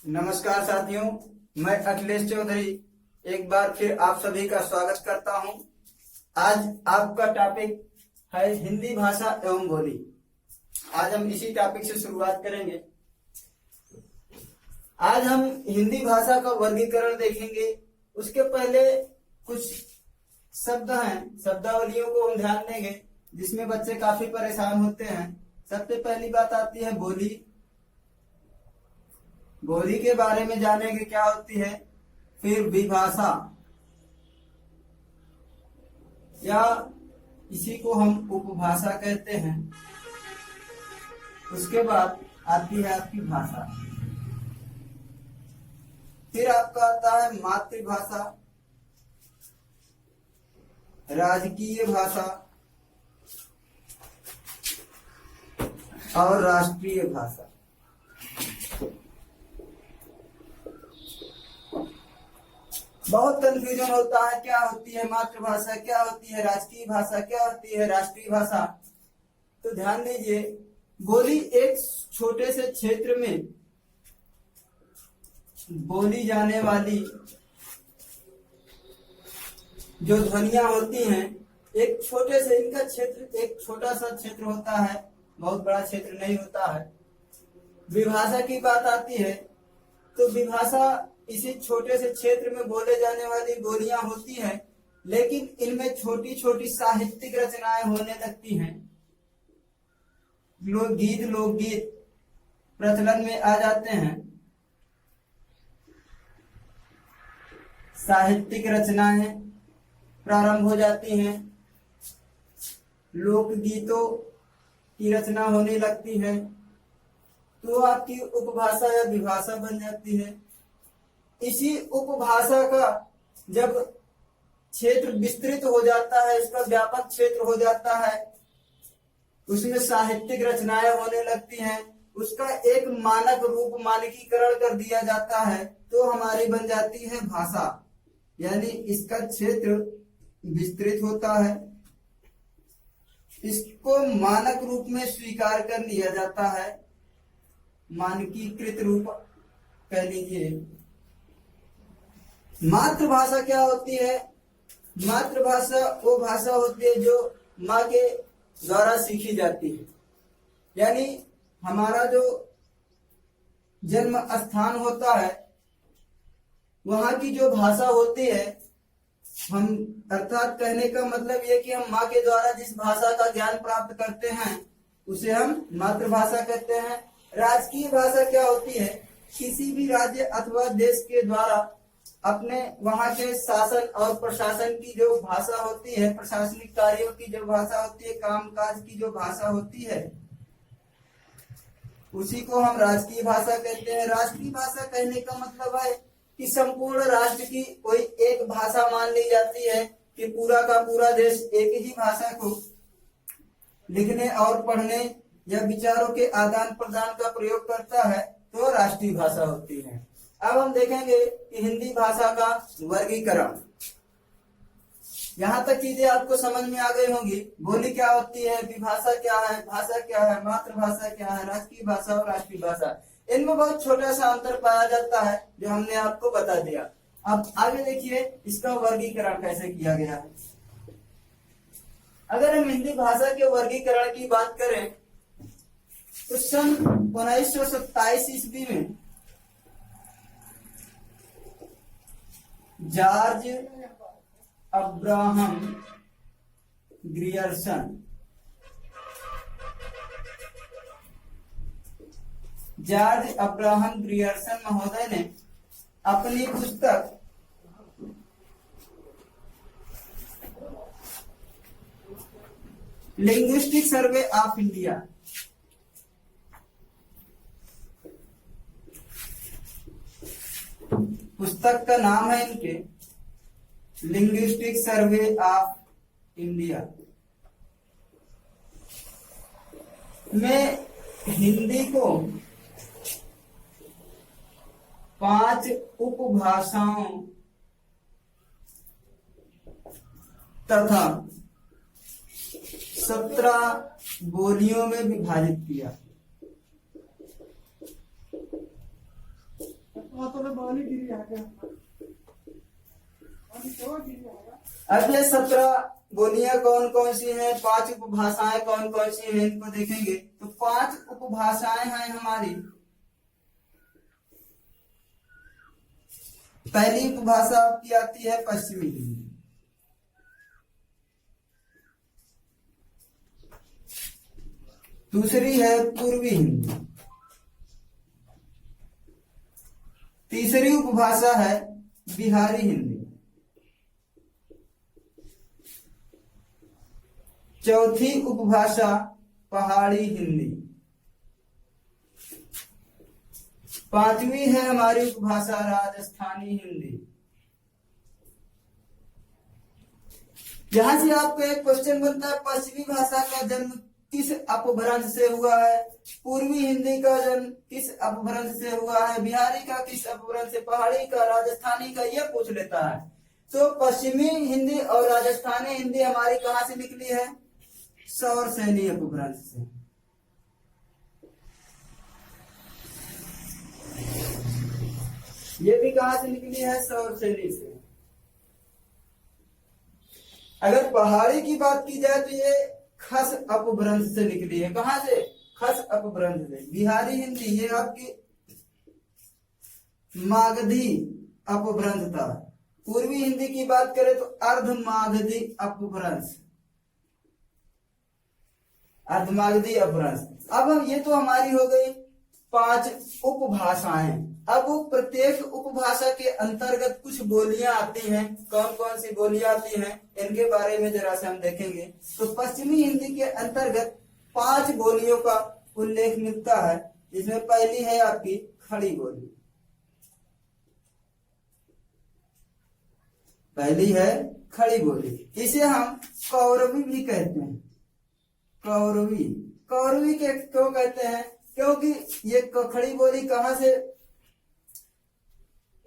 नमस्कार साथियों, मैं अखिलेश चौधरी एक बार फिर आप सभी का स्वागत करता हूं। आज आपका टॉपिक है हिंदी भाषा एवं बोली। आज हम इसी टॉपिक से शुरुआत करेंगे। आज हम हिंदी भाषा का वर्गीकरण देखेंगे। उसके पहले कुछ शब्द हैं, शब्दावलियों को हम ध्यान देंगे जिसमें बच्चे काफी परेशान होते हैं। सबसे पहली बात आती है बोली। बोली के बारे में जानेंगे क्या होती है। फिर विभाषा या इसी को हम उपभाषा कहते हैं। उसके बाद आती है आपकी भाषा। फिर आपका आता है मातृभाषा, राजकीय भाषा और राष्ट्रीय भाषा। बहुत कंफ्यूजन होता है, क्या होती है मातृभाषा, क्या होती है राजकीय भाषा, क्या होती है राष्ट्रीय भाषा। तो ध्यान दीजिए, बोली एक छोटे से क्षेत्र में बोली जाने वाली जो ध्वनियां होती हैं, एक छोटे से इनका क्षेत्र, एक छोटा सा क्षेत्र होता है, बहुत बड़ा क्षेत्र नहीं होता है। विभाषा की बात आती है तो विभाषा इसी छोटे से क्षेत्र में बोले जाने वाली बोलियां होती हैं, लेकिन इनमें छोटी छोटी साहित्यिक रचनाएं होने लगती हैं। लोकगीत प्रचलन में आ जाते हैं। साहित्यिक रचनाएं प्रारंभ हो जाती हैं। लोकगीतों की रचना होने लगती है, तो आपकी उपभाषा या विभाषा बन जाती है। इसी उपभाषा का जब क्षेत्र विस्तृत हो जाता है, इसका व्यापक क्षेत्र हो जाता है, उसमें साहित्यिक रचनाएं होने लगती हैं, उसका एक मानक रूप मानकीकरण कर दिया जाता है, तो हमारी बन जाती है भाषा। यानी इसका क्षेत्र विस्तृत होता है, इसको मानक रूप में स्वीकार कर लिया जाता है, मानकीकृत रूप कह लीजिए। मातृभाषा क्या होती है? मातृभाषा वो भाषा होती है जो माँ के द्वारा सीखी जाती है। यानी हमारा जो जन्म स्थान होता है, वहां की जो भाषा होती है, हम अर्थात कहने का मतलब ये कि हम माँ के द्वारा जिस भाषा का ज्ञान प्राप्त करते हैं उसे हम मातृभाषा कहते हैं। राजकीय भाषा क्या होती है? किसी भी राज्य अथवा देश के द्वारा अपने वहां के शासन और प्रशासन की जो भाषा होती है, प्रशासनिक कार्यों की जो भाषा होती है, कामकाज की जो भाषा होती है, उसी को हम राजकीय भाषा कहते हैं। राष्ट्रीय भाषा कहने का मतलब है कि संपूर्ण राष्ट्र की कोई एक भाषा मान ली जाती है, कि पूरा का पूरा देश एक ही भाषा को लिखने और पढ़ने या विचारों के आदान प्रदान का प्रयोग करता है, तो राष्ट्रीय भाषा होती है। अब हम देखेंगे कि हिंदी भाषा का वर्गीकरण। यहाँ तक चीजें आपको समझ में आ गई होंगी। बोली क्या होती है, विभाषा क्या है, भाषा क्या है, मातृभाषा क्या है, राजकीय भाषा और राष्ट्रीय भाषा। इनमें बहुत छोटा सा अंतर पाया जाता है जो हमने आपको बता दिया। अब आगे देखिए इसका वर्गीकरण कैसे किया गया है। अगर हम हिंदी भाषा के वर्गीकरण की बात करें तो सन 1927 ईस्वी में जॉर्ज अब्राहम ग्रियर्सन महोदय ने अपनी पुस्तक लिंग्विस्टिक सर्वे ऑफ इंडिया पुस्तक का नाम है इनके लिंग्विस्टिक सर्वे ऑफ इंडिया में हिंदी को 5 उपभाषाओं तथा 17 बोलियों में विभाजित किया। अब ये 17 बोलियां कौन कौन सी हैं, 5 उपभाषाएं कौन कौन सी हैं, इनको देखेंगे। तो 5 उपभाषाएं हैं हमारी। पहली उपभाषा आपकी आती है पश्चिमी हिंदी, दूसरी है पूर्वी हिंदी, तीसरी उपभाषा है बिहारी हिंदी, चौथी उपभाषा पहाड़ी हिंदी, पांचवी है हमारी उपभाषा राजस्थानी हिंदी। यहां से आपको एक क्वेश्चन बनता है, पश्चिमी भाषा का जन्म किस अपभ्रंश से हुआ है, पूर्वी हिंदी का जन्म किस अपभ्रंश से हुआ है, बिहारी का किस अपभ्रंश से, पहाड़ी का, राजस्थानी का, यह पूछ लेता है। तो पश्चिमी हिंदी और राजस्थानी हिंदी हमारी कहां से निकली है, सौर सैनी अपभ्रंश से। ये भी कहां से निकली है, सौर सैनी से। अगर पहाड़ी की बात की जाए तो ये खस अपभ्रंश से निकली है। कहां से, खस अपभ्रंश से। बिहारी हिंदी ये आपकी मागधी अपभ्रंश था। पूर्वी हिंदी की बात करें तो अर्धमागधी अपभ्रंश, अर्धमागधी अपभ्रंश। अब ये तो हमारी हो गई 5 उपभाषाएं। अब प्रत्येक उपभाषा के अंतर्गत कुछ बोलियां आती हैं। कौन कौन सी बोलियां आती हैं, इनके बारे में जरा से हम देखेंगे। तो पश्चिमी हिंदी के अंतर्गत 5 बोलियों का उल्लेख मिलता है। इसमें पहली है आपकी खड़ी बोली, पहली है खड़ी बोली। इसे हम कौरवी भी कहते हैं। कौरवी, कौरवी के क्यों कहते हैं, क्योंकि ये खड़ी बोली कहां से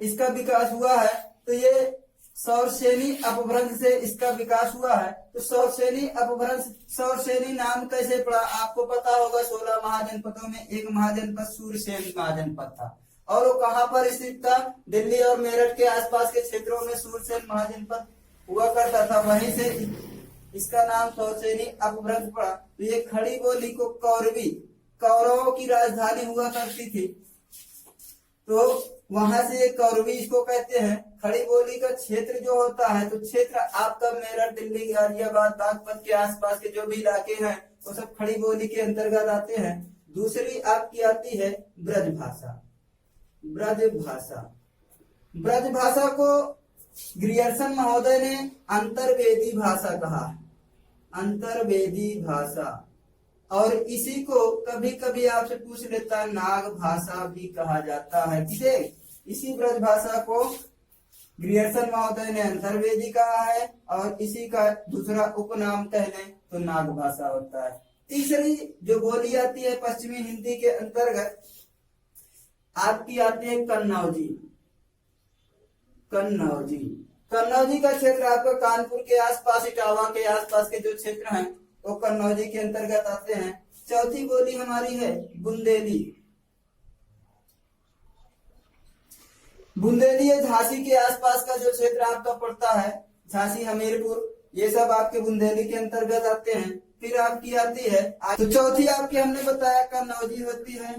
इसका विकास हुआ है, तो ये सौरसेनी अपभ्रंश से इसका विकास हुआ है। तो सौरसेनी अपभ्रंश, सौरसेनी नाम कैसे पड़ा, आपको पता होगा 16 महाजनपदों में एक महाजनपद सूरसेन महाजनपद था, और वो कहां पर स्थित था, दिल्ली और मेरठ के आसपास के क्षेत्रों में सूरसेन महाजनपद हुआ करता था, वहीं से इसका नाम सौरसेनी अपभ्रंश पड़ा। तो ये खड़ी बोली को कौरवी, कौरवों की राजधानी हुआ करती थी, तो वहां से ये कौरवी इसको कहते हैं। खड़ी बोली का क्षेत्र जो होता है, तो क्षेत्र आपका मेरठ, दिल्ली, गाजियाबाद, बागपत के आसपास के जो भी इलाके हैं वो सब खड़ी बोली के अंतर्गत आते हैं। दूसरी आपकी आती है ब्रज भाषा। ब्रज भाषा, ब्रज भाषा को ग्रियर्सन महोदय ने अंतर्वेदी भाषा कहा, अंतर्वेदी भाषा। और इसी को कभी कभी आपसे पूछ लेता है नाग भाषा भी कहा जाता है। किसे, इसी ब्रज भाषा को ग्रियर्सन महोदय ने अंतर्वेदी कहा है, और इसी का दूसरा उपनाम कह लें तो नाग भाषा होता है। तीसरी जो बोली आती है पश्चिमी हिंदी के अंतर्गत आपकी आती है कन्नौजी। कन्नौजी, कन्नौजी का क्षेत्र आपका कानपुर के आसपास, इटावा के आसपास के जो क्षेत्र हैं वो कन्नौजी के अंतर्गत आते हैं। चौथी बोली हमारी है बुंदेली। बुंदेली है झांसी के आसपास का जो क्षेत्र आपका पड़ता है, झांसी, हमीरपुर, ये सब आपके बुंदेली के अंतर्गत आते हैं। फिर आपकी आती है, तो चौथी आपकी हमने बताया कन्नौजी होती है।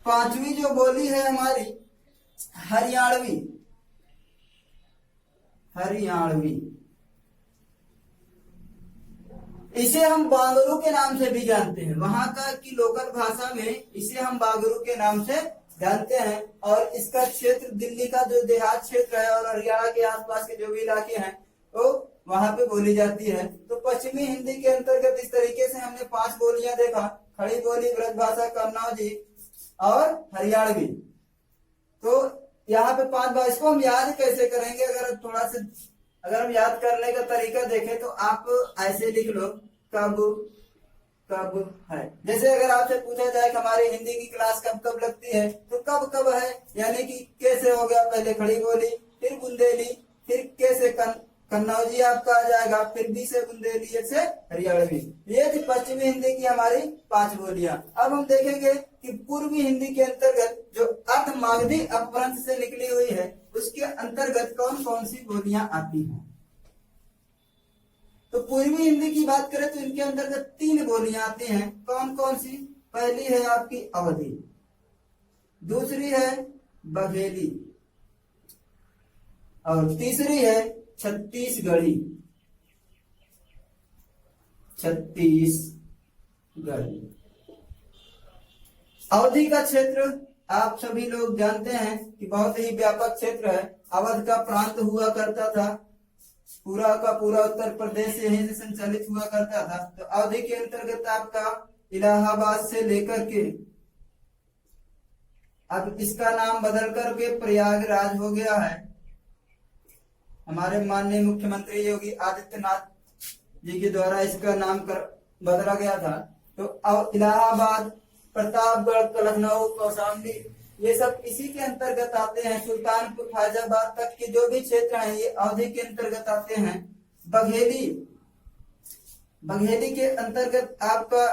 पांचवी जो बोली है हमारी हरियाणवी। हरियाणवी, इसे हम बांगरू के नाम से भी जानते हैं। वहां का की लोकल भाषा में इसे हम बांगरू के नाम से जानते हैं। और इसका क्षेत्र दिल्ली का जो देहात क्षेत्र है और हरियाणा के आसपास के जो भी इलाके हैं वो वहां पे बोली जाती है। तो पश्चिमी हिंदी के अंतर्गत इस तरीके से हमने 5 बोलियां देखा, खड़ी बोली, ब्रज भाषा, कन्नौजी और हरियाणवी। तो यहाँ पे 5 बार, इसको हम याद कैसे करेंगे, अगर हम याद करने का तरीका देखें तो आप ऐसे लिख लो, कब कब है। जैसे अगर आपसे पूछा जाए कि हमारी हिंदी की क्लास कब कब लगती है, तो कब कब है, यानी कि कैसे हो गया, पहले खड़ी बोली, फिर बुंदेली, फिर कैसे कन्नौजी आपका आ जाएगा, फिर बी से बुंदेली, से हरियाणवी। ये थी पश्चिमी हिंदी की हमारी 5 बोलियां। अब हम देखेंगे कि पूर्वी हिंदी के अंतर्गत जो अर्ध मागधी अपभ्रंश से निकली हुई है उसके अंतर्गत कौन कौन सी बोलियां आती हैं। तो पूर्वी हिंदी की बात करें तो इनके अंतर्गत 3 बोलियां आती हैं। कौन कौन सी? पहली है आपकी अवधी, दूसरी है बघेली और तीसरी है छत्तीसगढ़ी। अवधि का क्षेत्र आप सभी लोग जानते हैं कि बहुत ही व्यापक क्षेत्र है। अवध का प्रांत हुआ करता था, पूरा का पूरा उत्तर प्रदेश से ही संचालित हुआ करता था। तो अवधि के अंतर्गत आपका इलाहाबाद से लेकर के अब इसका नाम बदल करके प्रयागराज हो गया है। हमारे माननीय मुख्यमंत्री योगी आदित्यनाथ जी के द्वारा इसका नाम बदला गया था। तो इलाहाबाद, प्रतापगढ़, लखनऊ, कौशाम्बी ये सब इसी के अंतर्गत आते हैं। सुल्तानपुर, फैजाबाद तक के जो भी क्षेत्र हैं ये अवधि के अंतर्गत आते हैं। बघेली के अंतर्गत आपका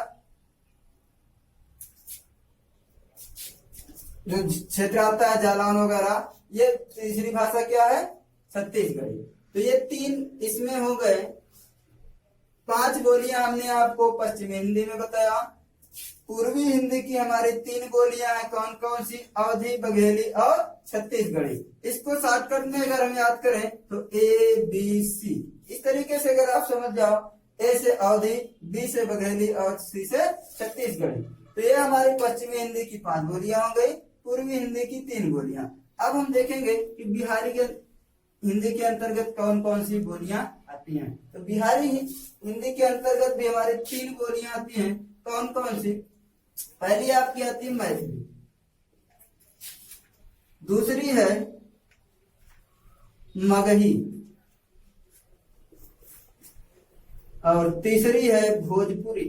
जो क्षेत्र आता है जालौन वगैरह, ये तीसरी भाषा क्या है? छत्तीसगढ़ी। तो ये 3 इसमें हो गए। 5 बोलियां हमने आपको पश्चिमी हिंदी में बताया। पूर्वी हिंदी की हमारी 3 बोलियां हैं। कौन कौन सी? अवधी, बघेली और छत्तीसगढ़ी। इसको शॉर्टकट में अगर हम याद करें तो ABC, इस तरीके से अगर आप समझ जाओ, A से अवधी, B से बघेली और C से छत्तीसगढ़ी। तो ये हमारी पश्चिमी हिंदी की 5 बोलियां हो गई, पूर्वी हिंदी की 3 बोलियां। अब हम देखेंगे कि बिहारी के हिंदी के अंतर्गत कौन कौन सी बोलियां आती हैं। तो बिहारी हिंदी के अंतर्गत भी हमारी 3 बोलियां आती हैं। कौन कौन सी? पहली आपकी आती है मैथिली, दूसरी है मगही और तीसरी है भोजपुरी।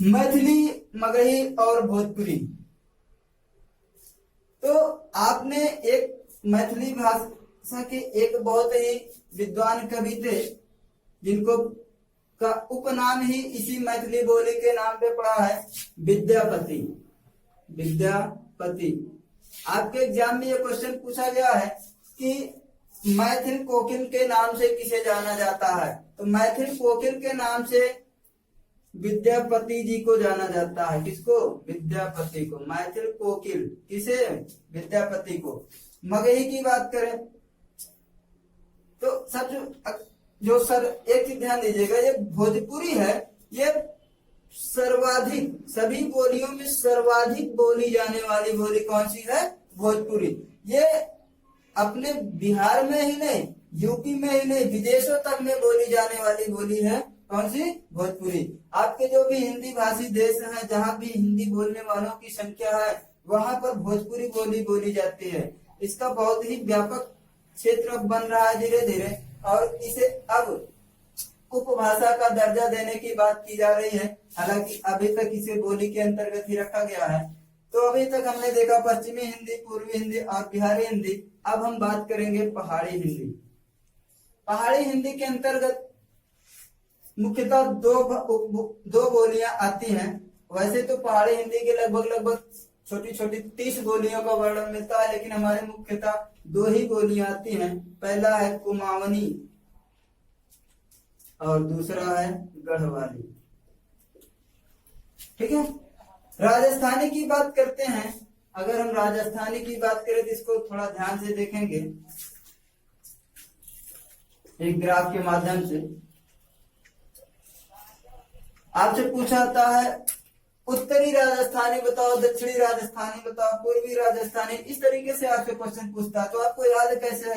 मैथिली, मगही और भोजपुरी। तो आपने एक मैथिली भाषा के एक बहुत ही विद्वान कवि थे जिनको का उपनाम ही इसी मैथिली बोली के नाम पे पड़ा है, विद्यापति। आपके एग्जाम में ये क्वेश्चन पूछा गया है कि मैथिल कोकिल के नाम से किसे जाना जाता है। तो मैथिल कोकिल के नाम से विद्यापति जी को जाना जाता है। किसको? विद्यापति को। मैथिल कोकिल किसे? विद्यापति को। मगही की बात करें तो सब जो सर एक चीज ध्यान दीजिएगा, ये भोजपुरी है, ये सर्वाधिक, सभी बोलियों में सर्वाधिक बोली जाने वाली बोली कौन सी है? भोजपुरी। ये अपने बिहार में ही नहीं, यूपी में ही नहीं, विदेशों तक में बोली जाने वाली बोली है कौन सी? भोजपुरी। आपके जो भी हिंदी भाषी देश हैं, जहाँ भी हिंदी बोलने वालों की संख्या है वहां पर भोजपुरी बोली बोली जाती है। इसका बहुत ही व्यापक क्षेत्र बन रहा है धीरे धीरे, और इसे अब उपभाषा का दर्जा देने की बात की जा रही है। हालांकि अभी तक इसे बोली के अंतर्गत ही रखा गया है। तो अभी तक हमने देखा पश्चिमी हिंदी, पूर्वी हिंदी और बिहारी हिंदी। अब हम बात करेंगे पहाड़ी हिंदी। पहाड़ी हिंदी के अंतर्गत मुख्यतः दो बोलियां आती हैं। वैसे तो पहाड़ी हिंदी के लगभग छोटी छोटी 30 बोलियों का वर्णन मिलता है, लेकिन हमारे मुख्यतः 2 ही बोलियां आती हैं। पहला है कुमाऊनी और दूसरा है गढ़वाली। ठीक है। राजस्थानी की बात करते हैं। अगर हम राजस्थानी की बात करें तो इसको थोड़ा ध्यान से देखेंगे एक ग्राफ के माध्यम से। आपसे पूछा जाता है उत्तरी राजस्थानी बताओ, दक्षिणी राजस्थानी बताओ, पूर्वी राजस्थानी, इस तरीके से आपसे क्वेश्चन पूछता है। तो आपको याद कैसे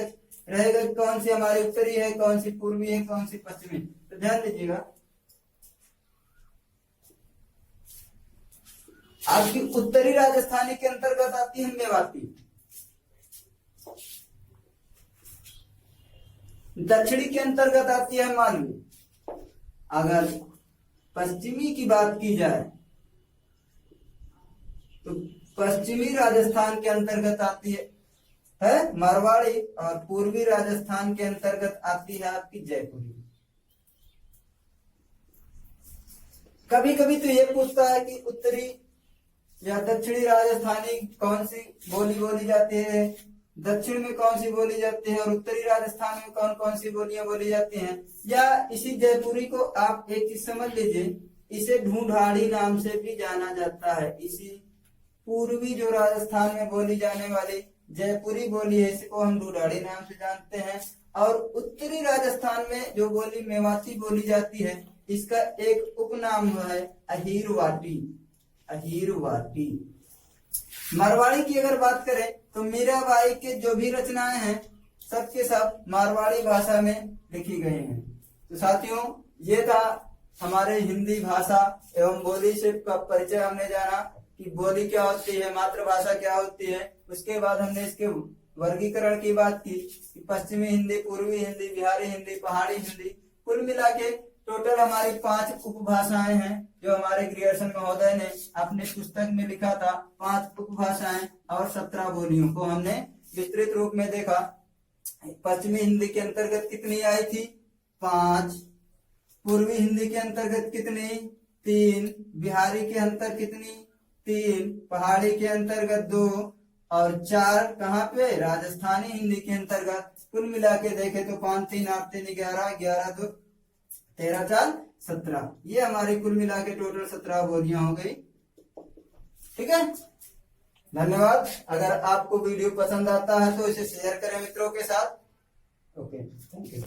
रहेगा कौन सी हमारी उत्तरी है, कौन सी पूर्वी है, कौन सी पश्चिमी? तो ध्यान दीजिएगा, आपकी उत्तरी राजस्थानी के अंतर्गत आती है मेवाती, दक्षिणी के अंतर्गत आती है मालवी। अगर पश्चिमी की बात की जाए तो पश्चिमी राजस्थान के अंतर्गत आती है है मारवाड़ी, और पूर्वी राजस्थान के अंतर्गत आती है आपकी जयपुरी। कभी कभी तो ये पूछता है कि उत्तरी या दक्षिणी राजस्थानी कौन सी बोली बोली जाती है, दक्षिण में कौन सी बोली जाती है और उत्तरी राजस्थान में कौन कौन सी बोलियां बोली जाती हैं। या इसी जयपुरी को आप एक चीज समझ लीजिए, इसे ढूंढाड़ी नाम से भी जाना जाता है। इसी पूर्वी जो राजस्थान में बोली जाने वाली जयपुरी बोली है, इसको हम ढूंढाड़ी नाम से जानते हैं। और उत्तरी राजस्थान में जो बोली मेवाती बोली जाती है, इसका एक उपनाम है अहीरवाटी। अहीरवाटी। मारवाड़ी की अगर बात करें तो मीराबाई के जो भी रचनाएं हैं सबके सब मारवाड़ी भाषा में लिखी गई हैं। तो साथियों, ये था हमारे हिंदी भाषा एवं बोली से का परिचय। हमने जाना कि बोली क्या होती है, मातृभाषा क्या होती है। उसके बाद हमने इसके वर्गीकरण की बात की कि पश्चिमी हिंदी, पूर्वी हिंदी, बिहारी हिंदी, पहाड़ी हिंदी, कुल मिला के टोटल हमारी 5 उपभाषाएं हैं जो हमारे ग्रियर्सन महोदय ने अपने पुस्तक में लिखा था। 5 उपभाषाएं और 17 बोलियों को हमने विस्तृत रूप में देखा। पश्चिमी हिंदी के अंतर्गत कितनी आई थी? 5। पूर्वी हिंदी के अंतर्गत कितनी? 3। बिहारी के अंतर कितनी? 3। पहाड़ी के अंतर्गत 2 और 4 कहाँ पे? राजस्थानी हिंदी के अंतर्गत। कुल मिला के देखे तो 5 3 8 3 11 11 2 13 4 17। ये हमारी कुल मिला के टोटल 17 बोलियां हो गई। ठीक है, धन्यवाद। अगर आपको वीडियो पसंद आता है तो इसे शेयर करें मित्रों के साथ। Okay, thank you.